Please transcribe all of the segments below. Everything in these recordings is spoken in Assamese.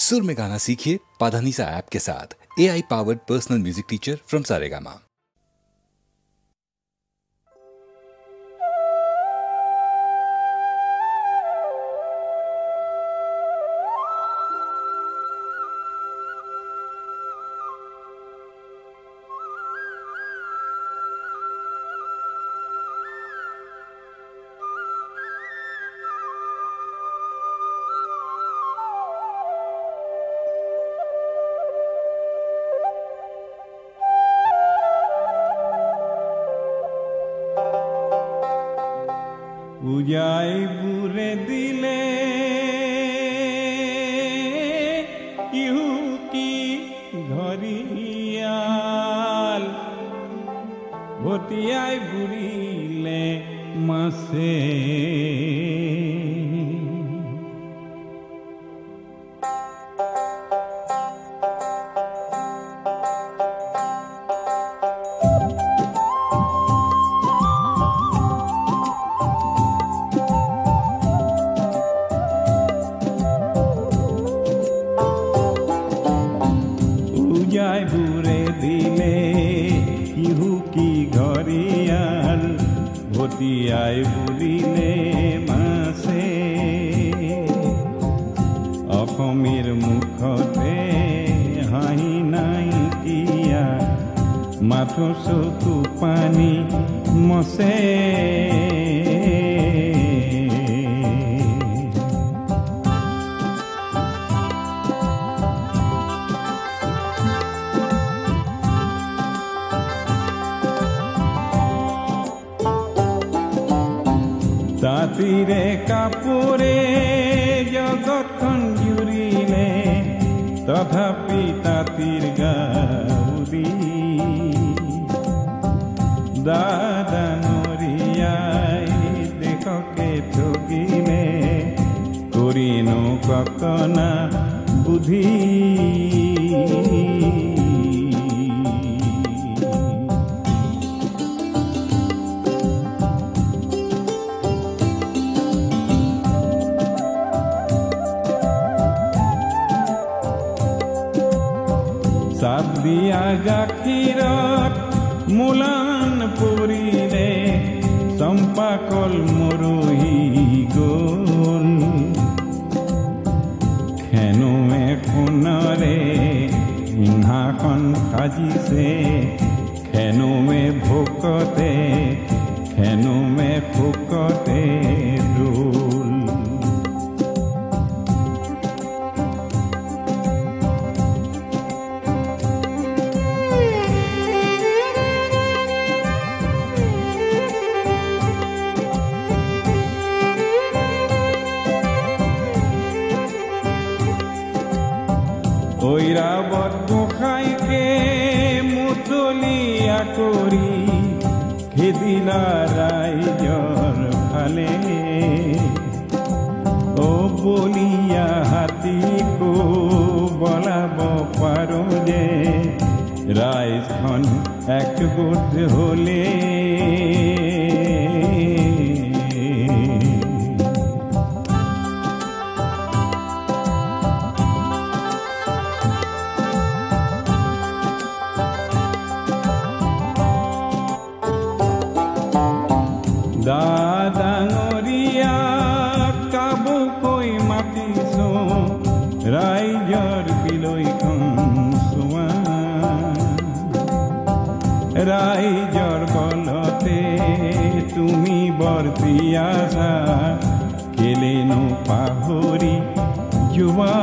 सुर में गाना सीखिए पाधानीसा ऐप के साथ। AI powered personal music teacher from Saregama. উজাই বুরে দিলে ইহু কি ঘরিয়াল ভটিয়াই বুড়িলে মাসে ভটিয়াই বুলিলে মাছে অসমীৰ মুখতে হাঁহি নাইকিয়া মাথো চকু পানী মচে তাতিৰে কাপোৰে জগতখন জুৰিলে তথাপি তাতিৰ গাউৰি দাদাঙৰিয়াই দেশকে ঠগিলে কৰিনো ককনা বুদ্ধি দিয়া গাখীৰত মুলান পৰিলে চম্পা কল মৰহি গ'ল খেনুৱে সোণৰে সিংহাসন সাজিছে খেনুৱে ভোকতে খেনুৱে ভোকতে দোল ঐৰাবত গোসাঁইকে মুতলীয়া কৰি খেদিলা ৰাইজৰ ফালে অ বলিয়া হাতীকো বলাব পাৰো যে ৰাইজখন একগোট হ'লে দাদাঙৰিয়া কাবুকৈ মাতিছো ৰাইজৰ বিলৈখন চোৱা ৰাইজৰ বলতে তুমি বৰ্তি আছা কেলেনো পাহৰি যোৱা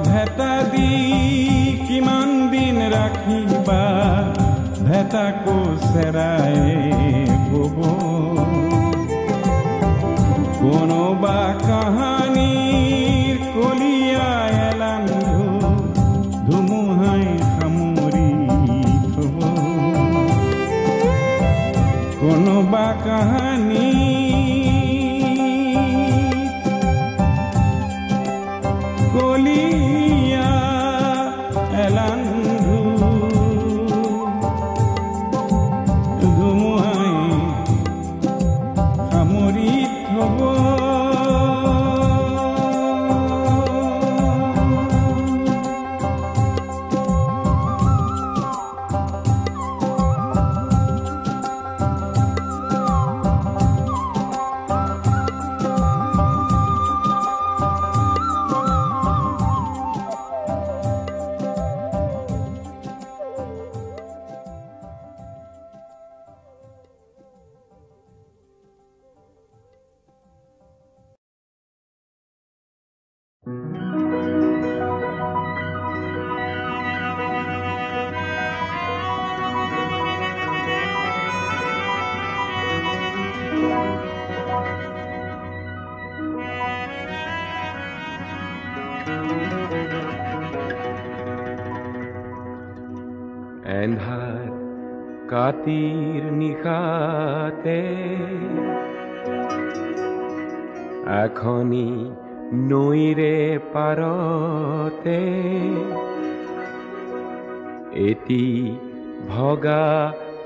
ভেটা দি কিমান দিন ৰাখিবা ভেটাকো চেৰাই বব কোনোবা কাহানীৰ কলিয়া এলান্ধু ধুমুহাই সামৰি থব কোনোবা কাহানী কলিয়া এলান্ধু ধুমুহাই সামৰি থব এন্ধাৰ কাতিৰ নিশাতে এখনি নৈৰে পাৰতে এটি ভগা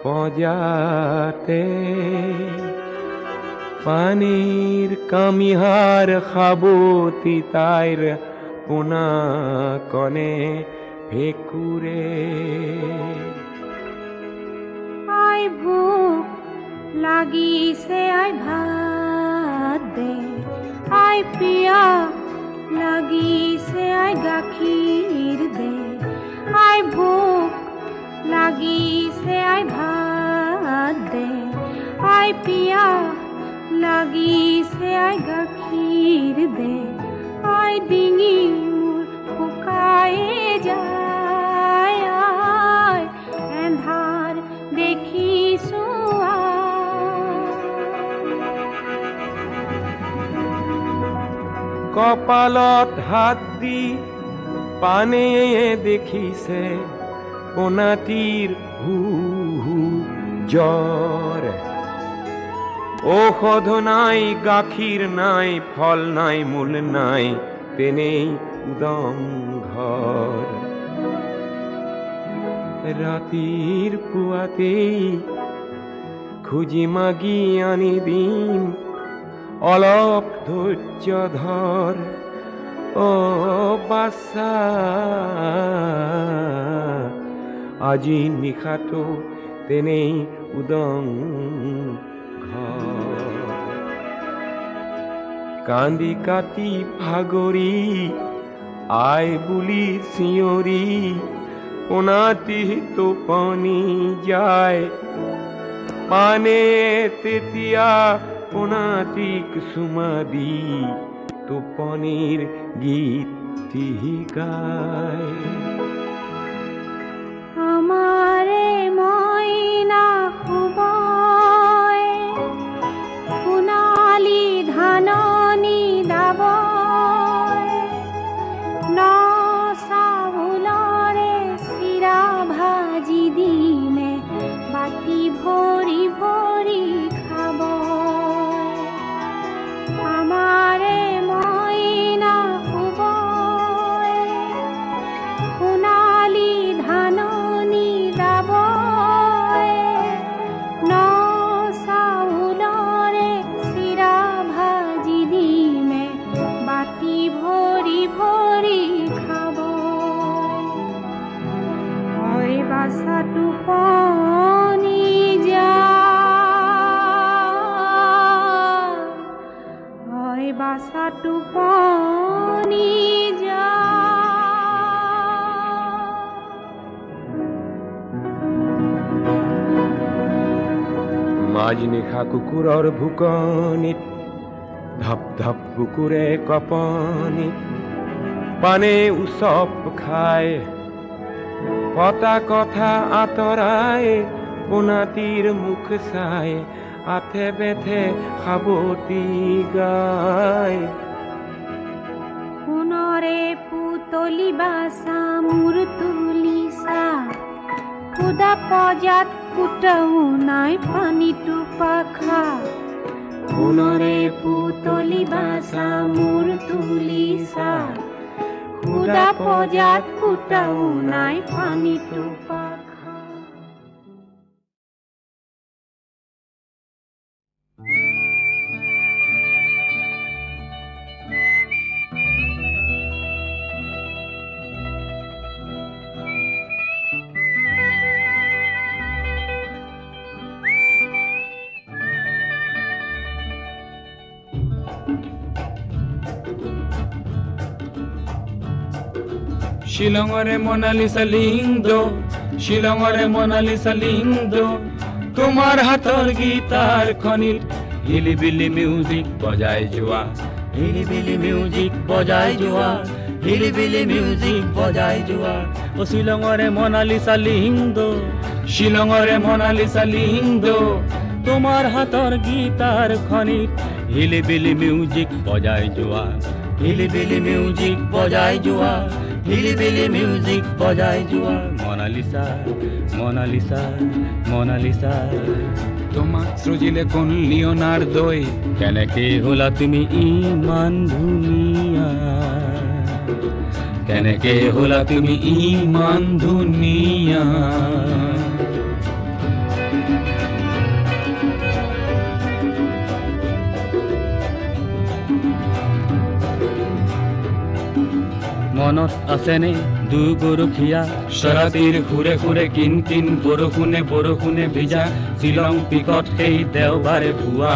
পঁজাতে পানীৰ কামিহাৰ খাবতি তাইৰ পোনা কনে ভেকুৰে আই ভোক লাগিছে আই ভাত দে আই পিয়া লাগিছে আই গাখীৰ দে আই ভোক লাগিছে আই ভাত দে আই পিয়া লাগিছে আই গাখীৰ দে আই ডিঙি মোৰ শুকাই যায় আই এন্ধাৰ দেখিছো কপালত হাত দি পানে দেখিছে পোনাটিৰ হু হু জ্বৰ ঔষধ নাই গাখীৰ নাই ফল নাই মূল নাই তেনেই উদম ঘৰ ৰাতিৰ পুৱাতেই খুজি মাগি আনি দিম অলপ ধৈৰ্য ধৰ অ বাছা আজি নিশাটো তেনেই উদং ঘৰ কান্দি কাটি ভাগৰি আই বুলি চিঞৰি পোনাটি টোপনি যায় পানে তেতিয়া পোনাটিক চুমা দি টোপনিৰ গীত গায় আমাৰে মইনা শুবই সোণালী ধাননি দাবই ন চাউলৰে চিৰা ভাজি দিমে বাটি ভৰি ভৰি খাব আমাৰে মইনা শুবই সোণালী ধাননি দাবই ন চাউলৰে চিৰা ভাজি দিমে বাটি ভৰি ভৰি খাব ঐ বাছা টোপনি যা ঐ বাছা টোপনি যা মাজনিশা কুকুৰৰ ভুকনিত ধপ ধপ কুকুৰে কপনিত পানে উচপ খায় পতা কথা আঁতৰাই পোনাটিৰ মুখ চাই আথে বেথে সাৱতি গায় সোণৰে পুতলি বাছা মোৰ তুলিছা খুদা পজাত ফুটাও নাই পানীটো পাখা সোণৰে পুতলি বাছা মোৰ তুলিছা পজাত ফুটাও নাই পানীটো পাখা। শিলঙৰে মনালিসা লিংদো, শিলঙৰে মনালিসা লিংদো, তোমাৰ হাতৰ গীতাৰ খনিত হিলিবিলি মিউজিক বজাই যোৱা, হিলিবিলি মিউজিক বজাই যোৱা, হিলিবিলি মিউজিক বজাই যোৱা। ও শিলঙৰে মনালিসা লিংদো, শিলঙৰে মনালিসা লিংদো, তোমাৰ হাতৰ গীতাৰ খনিত হিলিবিলি মিউজিক বজাই যোৱা, হিলিবিলি মিউজিক বজাই যোৱা, হিলিবিলি মিউজিক বজাই যোৱা। মনালিসা মনালিসা মনালিসা, তোমাক সৃজিলে কোন লিওনাৰ্দই, কেনেকে হলা তুমি ইমান ধুনীয়া, কেনেকে হলা তুমি ইমান ধুনীয়া। মনত আছেনে দুগৰখীয়া শৰাতিৰ সুৰে সুৰে কিন কিন বৰষুণে বৰষুণে ভিজা শ্বিলং পিকত সেই দেওবাৰে পুৱা।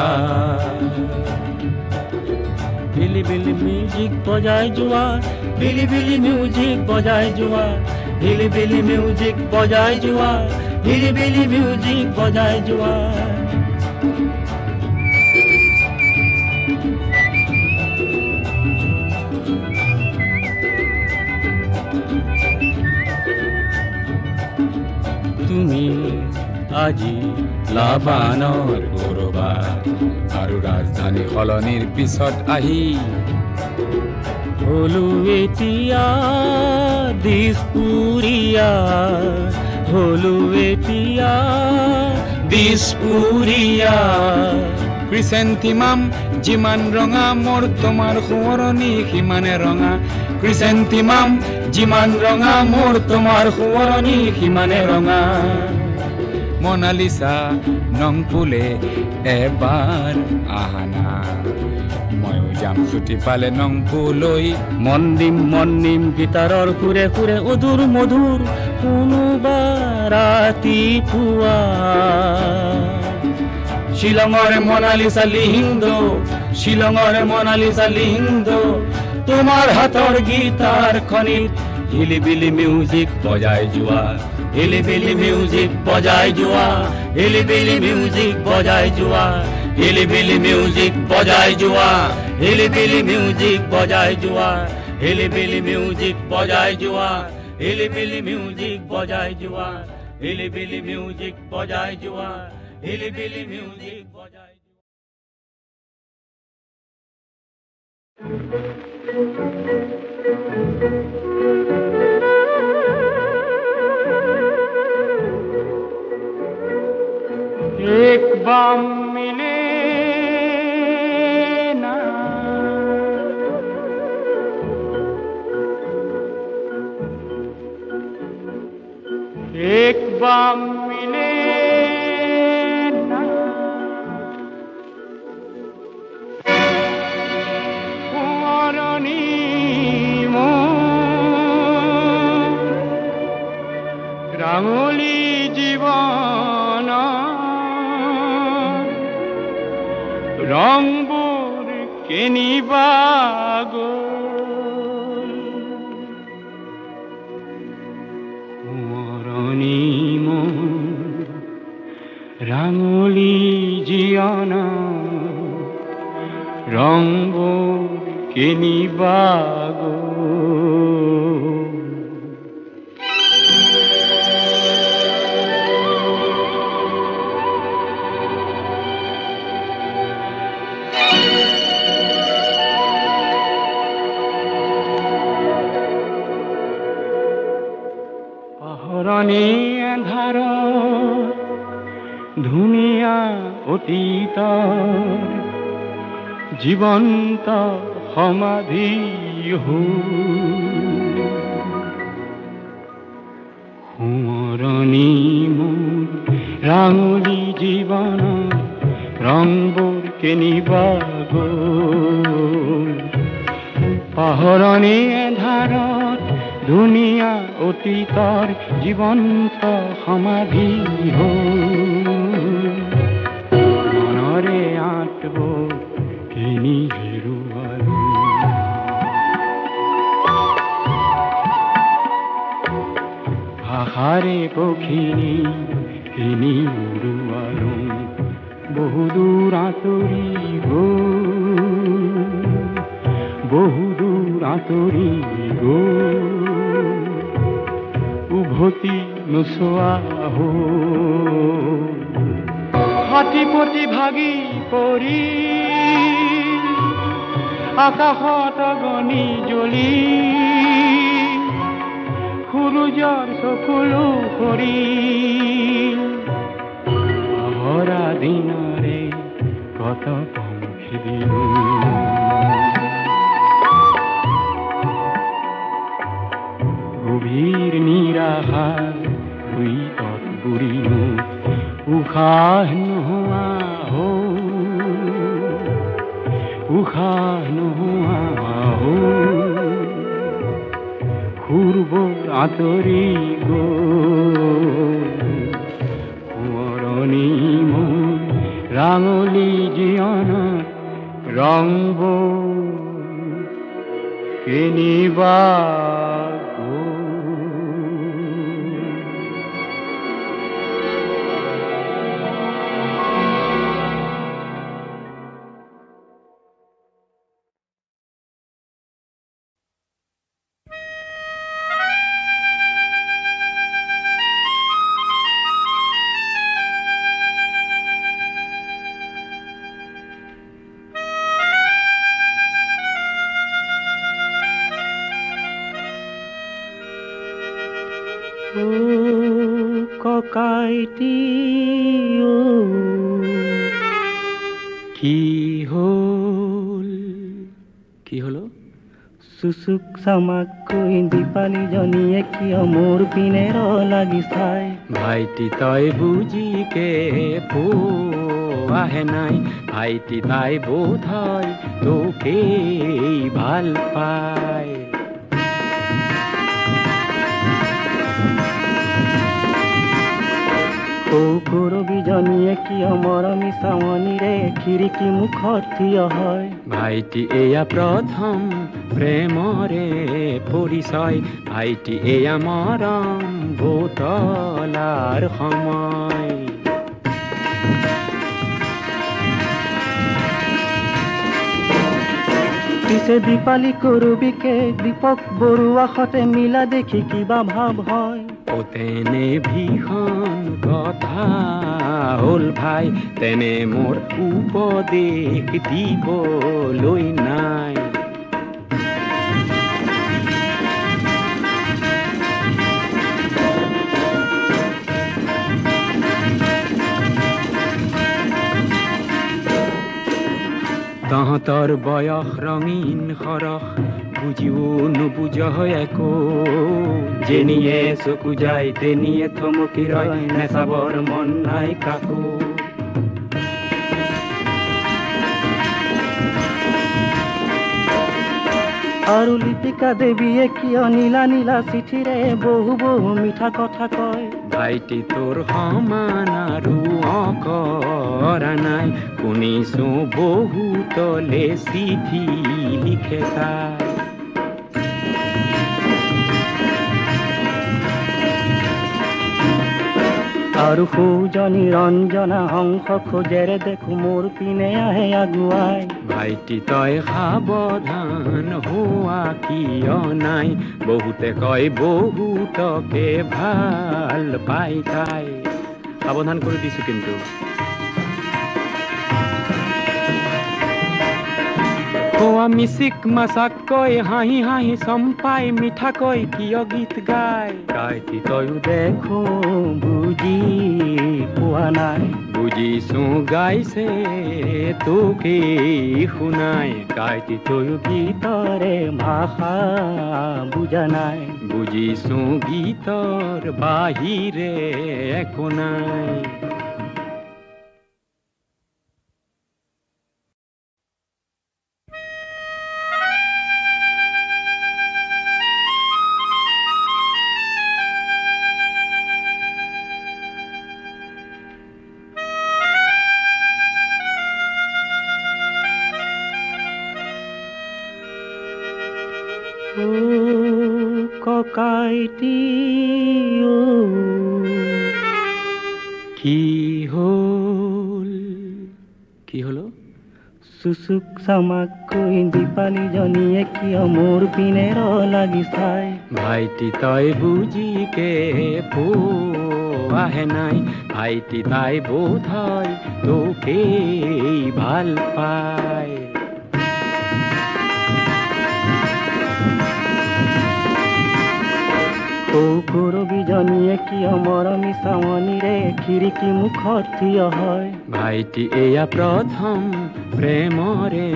হিলিবিলি মিউজিক বজাই যোৱা, হিলিবিলি মিউজিক বজাই যোৱা, হিলিবিলি মিউজিক বজাই যোৱা, হিলিবিলি মিউজিক বজাই যোৱা। তুমি আজি লাবানৰ কৰবাত আৰু ৰাজধানী সলনিৰ পিছত আহি হলো এতিয়া দিছপুৰীয়া, হলো এতিয়া দিছপুৰীয়া। ক্ৰিচেণ্টিমাম যিমান ৰঙা মোৰ তোমাৰ সোঁৱৰণি সিমানে ৰঙা, ক্ৰিচেণ্টিমাম যিমান ৰঙা মোৰ তোমাৰ সোঁৱৰণি সিমানে ৰঙা। মনালিসা নংপুলে এবাৰ আহানা, ময়ো যাম ছুটি পালে নংপুলৈ। মন দিম গীটাৰৰ সুৰে সুৰে অধুৰ মধুৰ কোনোবা ৰাতিপুৱা। শিলঙৰে মনালিসা লিংদো, শিলঙৰে মনালিসা লিংদো, তোমাৰ হাতৰ গীতাৰ খনিত হিলিবিলি মিউজিক বজাই যোৱা, হিলিবিলি মিউজিক বজাই যোৱা, হিলিবিলি মিউজিক বজাই যোৱা, হিলিবিলি মিউজিক বজাই যোৱা, হিলিবিলি মিউজিক বজাই যোৱা, হিলিবিলি মিউজিক বজাই যোৱা, হিলিবিলি মিউজিক বজাই যোৱা, হিলিবিলি মিউজিক বজাই যোৱা, হিলিবিলি মিউজিক বজাই যোৱা। एक बाम मिले ना, एक बाम मिले ना, पुरानी ৰাঙলি জীবন ৰংবোৰ কিনিবা গ'ল মৰণি মোৰ ৰাঙলি জীবন ৰংবোৰ কিনিবা গ'ল। পাহৰণি আন্ধাৰত ধুনীয়া অতীতৰ জীৱন্ত সমাধি হ'ল সোঁৱৰণি মোৰ ৰাঙলী জীৱনৰ ৰংবোৰ কেনিবা গ'ল পাহৰণি এন্ধাৰত ধুনীয়া অতীতৰ জীৱন্ত সমাধি হ'ল মনৰে আঁতবোৰ কিনি হেৰুৱালো ভাষাৰে পখিনী কিনি উৰুৱালো বহুদূৰ আঁতৰি গ'ল বহুদূৰ আঁতৰি গ'ল উভতি নোচোৱা হ'ল হাতী পতি ভাগি পৰি আকাশত অগনি জ্বলি সূৰুযৰ চকুলো সৰিল অহৰা দিনৰে কত পংখী দিলো গভীৰ নিৰাশাৰ ভুইতত বুৰিলো উশাহ নোহোৱা হ'ল উশাহ নোহোৱা হ'ল সুৰবোৰ আঁতৰি গ'ল সোঁৱৰণি মোৰ ৰাঙলী জীৱনত ৰংবোৰ কেনিবা ককাইটি কি হ'ল কি হলো চুচুক চামাক কৈ দীপালীজনীয়ে কিয় মোৰ পিনে লাগি চাই ভাইটি তই বুজিকে পোৱাহে নাই ভাইটি তাই বোধ হয় তোকেই ভাল পায় কৰবীজনীয়ে কিয় মৰমী চাৱনীৰে খিৰিকী মুখত থিয় হয় ভাইটি এয়া প্ৰথম প্ৰেমৰে পৰিচয় ভাইটি এয়া মৰম বুতলাৰ সময় পিছে দীপালী কৰবীকে দীপক বৰুৱা সতে মিলা দেখি কিবা ভাৱ হয় তেনে ভীষণ কথা হ'ল ভাই তেনে মোৰ উপদেশ দিবলৈ নাই তহঁতৰ বয়স ৰঙীন সৰহ বুজিও নুবুজ হয় একো যেনিয়ে চকু যায় তেনিয়ে থমকি ৰয় নেচাবৰ মন নাই কাকো আৰু লিপিকা দেৱীয়ে কিয় নীলা নীলা চিঠিৰে বহু বহু মিঠা কথা কয় ভাইটি তোৰ সমান আৰু অকৰা নাই শুনিছো বহুতলে চিঠি লিখে তাই আৰু সৌজনী ৰঞ্জনা হংস খোজেৰে দেখো মোৰ পিনে আহে আগুৱাই ভাইটি তই সাৱধান হোৱা কিয় নাই বহুতে কয় বহুতকে ভাল পাই তাই সাৱধান কৰি দিছো কিন্তু কোৱা মিচিক মাছাকৈ হাঁহি হাঁহি চম্পাই মিঠাকৈ কিয় গীত গায় গাইতি তয়ো দেখো বুজি পোৱা নাই বুজিছো গাইছে তোকে শুনাই গাইতি তয়ো গীতৰে ভাষা বুজা নাই বুজিছো গীতৰ বাহিৰে একো নাই। ককাইটি কি হল? কি হলো? চুচুক চামাকৈ দীপালি জনীয়ে কিয় মোৰ পিনে লাগি চাই? ভাইটি তই বুজিকে পোৱাহে নাই, ভাইটি তাই বোধ হয় তোকেই ভাল পায়। কৰবীজনীয়ে কিয় মৰমী চাৱনীৰে খিৰিকী মুখত থিয় হয়? ভাইটি এয়া প্ৰথম প্ৰেমৰে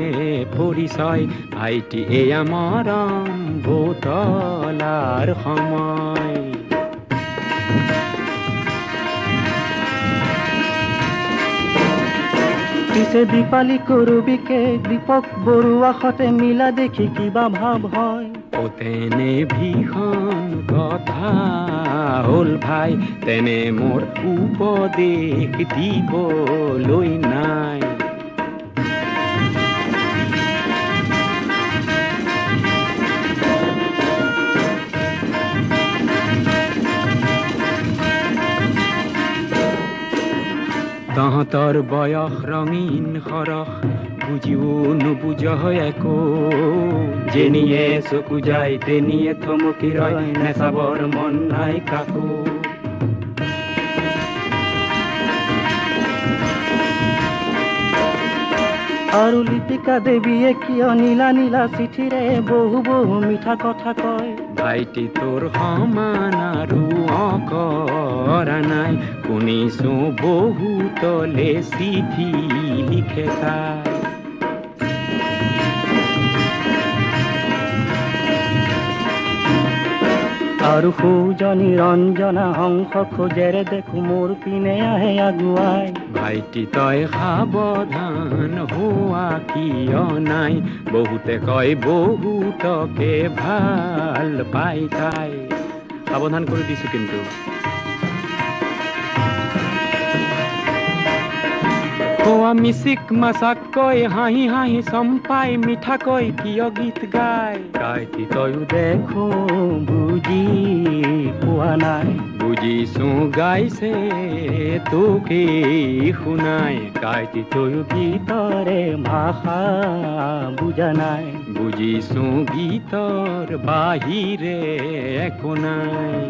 পৰিচয়, ভাইটি এয়া মৰম বুতলাৰ সময়। পিছে দীপালি কৰবীকে দীপক বৰুৱা সতে মিলা দেখি কিবা ভাৱ হয়? তেনে ভীষণ কথা হ'ল ভাই, তেনে মোৰ উপদেশ দিবলৈ নাই। তহঁতৰ বয়স ৰঙীন সৰহ, বুজিও নুবুজ একো, যেনিয়ে চকু যায় তেনিয়ে থমকি ৰয়, নেচাবৰ মন নাই কাকো। আৰু লিপিকা দেৱীয়ে কিয় নীলা নীলা চিঠিৰে বহু বহু মিঠা কথা কয়? ভাইটি তোৰ সমান আৰু অকৰা নাই, শুনিছো বহুতলে চিঠি লিখে তাই। আৰু সৌজনী ৰঞ্জনা হংস খোজেৰে দেখো মোৰ পিনে আহে আগুৱাই। ভাইটি তই সাৱধান হোৱা কিয় নাই, বহুতে কয় বহুতকে ভাল পাই তাই। সাৱধান কৰি দিছো কিন্তু। কোৱা মিচিক মাছাকৈ হাঁহি হাঁহি চম্পাই মিঠাকৈ কিয় গীত গায়? কাইটি তয়ো দেখো বুজি পোৱা নাই, বুজিছো গাইছে তোকেই শুনাই। কাইটি তয়ো গীতৰে ভাষা বুজা নাই, বুজিছো গীতৰ বাহিৰে একো নাই।